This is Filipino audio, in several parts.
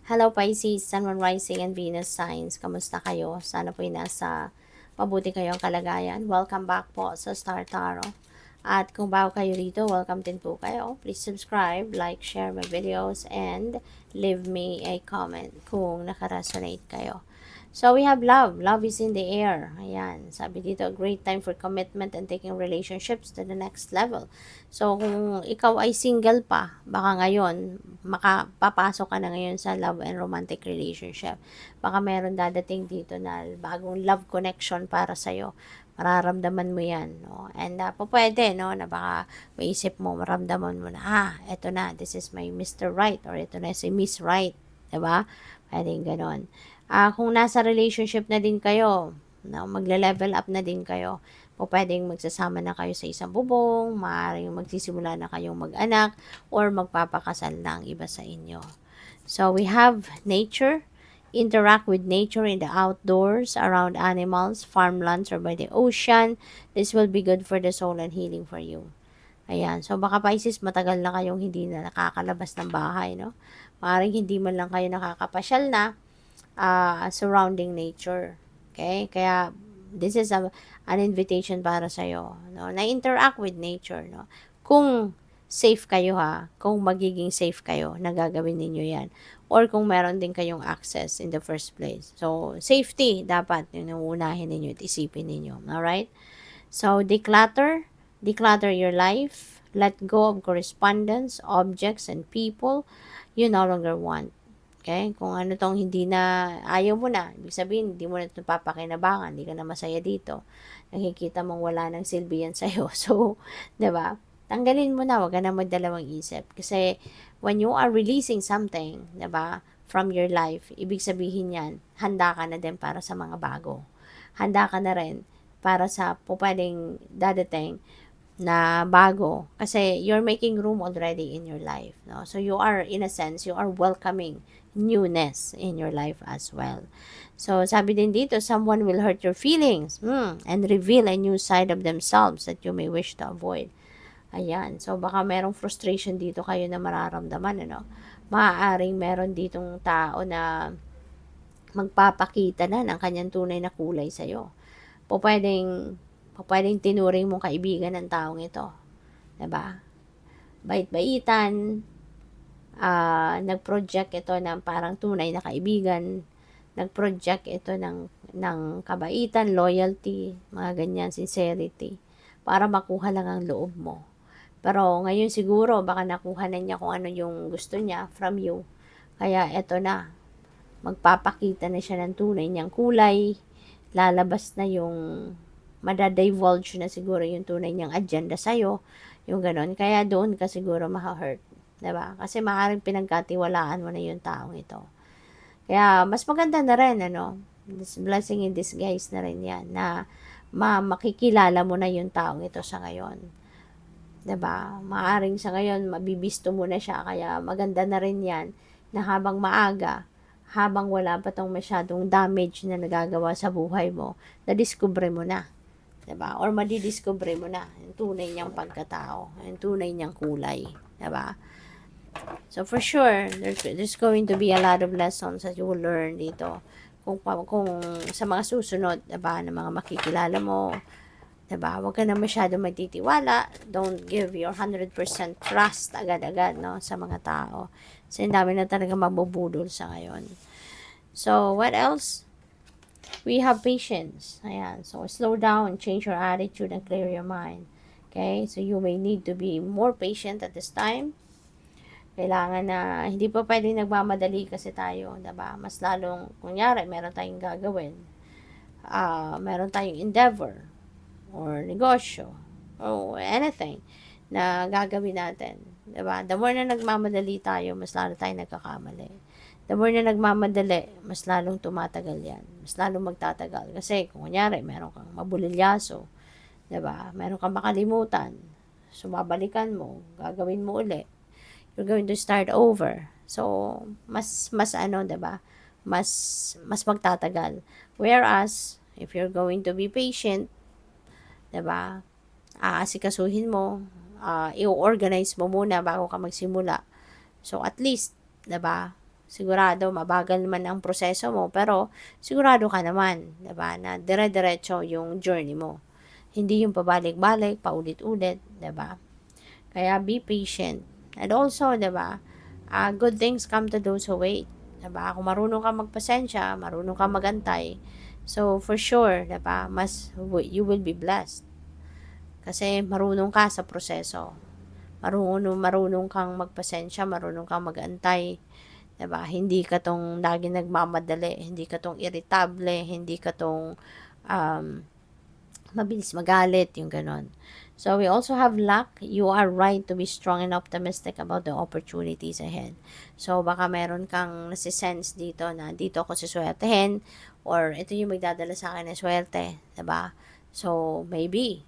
Hello Pisces, Sun, Moon, Rising, and Venus signs. Kamusta kayo? Sana po'y nasa mabuti kayong kalagayan. Welcome back po sa Star Tarot. At kung bago kayo rito, welcome din po kayo. Please subscribe, like, share my videos, and leave me a comment kung nakaresonate kayo. So we have love. Love is in the air. Ayan. Sabi dito, a great time for commitment and taking relationships to the next level. So kung ikaw ay single pa, baka ngayon, makapapasok ka na ngayon sa love and romantic relationship. Baka meron dadating dito na bagong love connection para sa'yo. Mararamdaman mo yan. No? And pwede, no, na baka maisip mo, maramdaman mo na, eto na, this is my Mr. Right, or eto na si Miss Right. Diba? Pwedeng ganon. Kung nasa relationship na din kayo, no, magle-level up na din kayo, o pwedeng magsasama na kayo sa isang bubong, maaaring magsisimula na kayong mag-anak, or magpapakasal na ang iba sa inyo. So, we have nature. Interact with nature in the outdoors, around animals, farmlands, or by the ocean. This will be good for the soul and healing for you. Ayan. So, baka Pisces, matagal na kayong hindi na nakakalabas ng bahay, no? Maaaring hindi man lang kayo nakakapasyal na, surrounding nature. Okay? Kaya, this is an invitation para sa'yo, no? Na-interact with nature, no? Kung safe kayo kung magiging safe kayo, nagagawin ninyo yan. Or kung meron din kayong access in the first place. So, safety, dapat yun ang unahin ninyo at isipin ninyo. Alright? So, declutter your life. Let go of correspondence, objects, and people you no longer want. Okay? Kung ano tong hindi na, ayaw mo na, ibig sabihin, hindi mo na ito papakinabangan, hindi ka na masaya dito. Nakikita mong wala nang silbi yan sa'yo. So, diba? Tanggalin mo na, wag ka na magdalawang isip. Kasi, when you are releasing something, diba, from your life, ibig sabihin yan, handa ka na din para sa mga bago. Handa ka na rin para sa pwedeng dadating na bago, kasi you're making room already in your life, no? So you are, in a sense, you are welcoming newness in your life as well. So sabi din dito, someone will hurt your feelings and reveal a new side of themselves that you may wish to avoid. Ayan, so baka merong frustration dito kayo na mararamdaman, ano? Maaaring meron ditong tao na magpapakita na ng kanyang tunay na kulay sa'yo. Pwedeng tinuring mong kaibigan ng taong ito. Diba? Bait-baitan, nag-project ito ng parang tunay na kaibigan, nag-project ito ng kabaitan, loyalty, mga ganyan, sincerity, para makuha lang ang loob mo. Pero ngayon siguro, baka nakuha na niya kung ano yung gusto niya from you. Kaya eto na, magpapakita na siya ng tunay niyang kulay, lalabas na yung madadivulge na siguro yung tunay niyang agenda sa'yo, yung ganon. Kaya doon ka siguro ma-hurt, diba? Kasi maaaring pinagkatiwalaan mo na yung taong ito. Kaya mas maganda na rin, ano, this blessing in disguise na rin yan, na makikilala mo na yung taong ito sa ngayon. Diba? Maaaring sa ngayon, mabibisto mo na siya, kaya maganda na rin yan, na habang maaga, habang wala pa tong masyadong damage na nagagawa sa buhay mo, na-discover mo na. Diba? Or madidiscover mo na yung tunay niyang pagkatao, yung tunay niyang kulay. Diba? So, for sure, there's going to be a lot of lessons that you will learn dito. Kung sa mga susunod, diba, na mga makikilala mo, diba, huwag ka na masyado magtitiwala. Don't give your 100% trust agad-agad, no, sa mga tao. So, ang dami na talaga mabubudol sa ngayon. So, what else? We have patience. Ayan. So, slow down, change your attitude, and clear your mind. Okay? So, you may need to be more patient at this time. Kailangan na, hindi pa pwedeng nagmamadali kasi tayo, diba? Mas lalong, kunyari, meron tayong gagawin. Meron tayong endeavor, or negosyo, or anything na gagawin natin. Diba? The more na nagmamadali tayo, mas lalo tayong nagkakamali. The more na nagmamadali, mas lalong tumatagal yan. Mas lalong magtatagal. Kasi, kung kunyari, meron kang mabulilyaso, diba? Meron kang makalimutan, sumabalikan mo, gagawin mo uli. You're going to start over. So, mas ano, diba? Mas magtatagal. Whereas, if you're going to be patient, diba? Aasikasuhin mo, i-organize mo muna bago ka magsimula. So, at least, diba? sigurado mabagal man ang proseso mo, pero sigurado ka naman, 'di ba, na dire-diretso yung journey mo. Hindi yung pabalik-balik, paulit-ulit, 'di ba? Kaya be patient. And also, 'di ba, good things come to those who wait. 'Di ba? Kung marunong kang magpasensya, marunong kang magantay, so for sure, 'di ba, you will be blessed. Kasi marunong ka sa proseso. Marunong kang magpasensya, marunong kang magantay. 'Di ba? Hindi ka tong laging nagmamadali, hindi ka tong irritable, hindi ka tong um, mabilis magalit, yung ganon. So, we also have luck. You are right to be strong and optimistic about the opportunities ahead. So, baka meron kang nasisense dito na dito ako siswertehin or ito yung magdadala sa akin ng swerte. 'Di ba? So, maybe,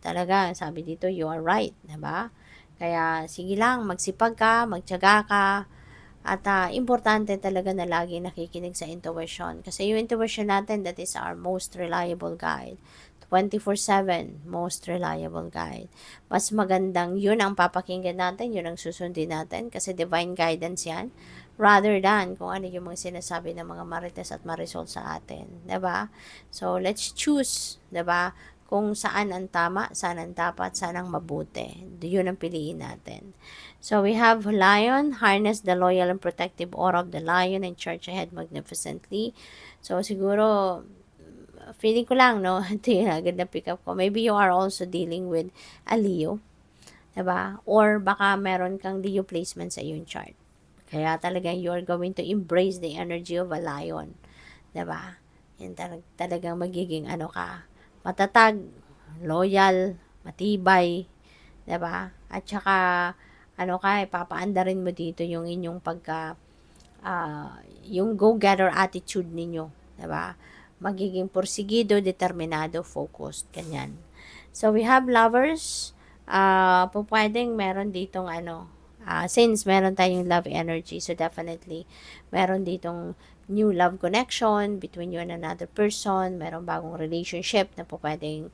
talaga, sabi dito, you are right. 'Di ba? Kaya, sige lang, magsipag ka, magtiyaga ka, at importante talaga na lagi nakikinig sa intuition. Kasi yung intuition natin, that is our most reliable guide. 24/7, most reliable guide. Mas magandang yun ang papakinggan natin, yun ang susundin natin kasi divine guidance yan rather than kung ano yung mga sinasabi ng mga marites at marisol sa atin. 'Di ba? So, let's choose, 'di ba? Kung saan ang tama, saan ang dapat, saan ang mabuti. Yun ang piliin natin. So, we have Lion, harness the loyal and protective aura of the lion and charge ahead magnificently. So, siguro, feeling ko lang, no? Ito yung agad na pick up ko. Maybe you are also dealing with a Leo. 'Di ba? Or baka meron kang Leo placement sa iyong chart. Kaya talaga you're going to embrace the energy of a lion. 'Di ba? Yan talagang magiging ano ka, matatag, loyal, matibay, 'di ba? At saka ano ka, papaandarin mo dito yung inyong yung go-getter attitude ninyo, 'di ba? Magiging porsigido, determinado, focused, ganyan. So we have lovers. Pwedeng meron ditong since meron tayong love energy, so definitely meron ditong new love connection between you and another person, meron bagong relationship na pwedeng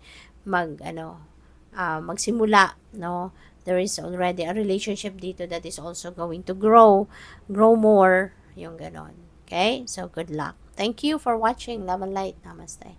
magsimula, no? There is already a relationship dito that is also going to grow more, yung ganon. Okay? So, good luck. Thank you for watching. Love and light. Namaste.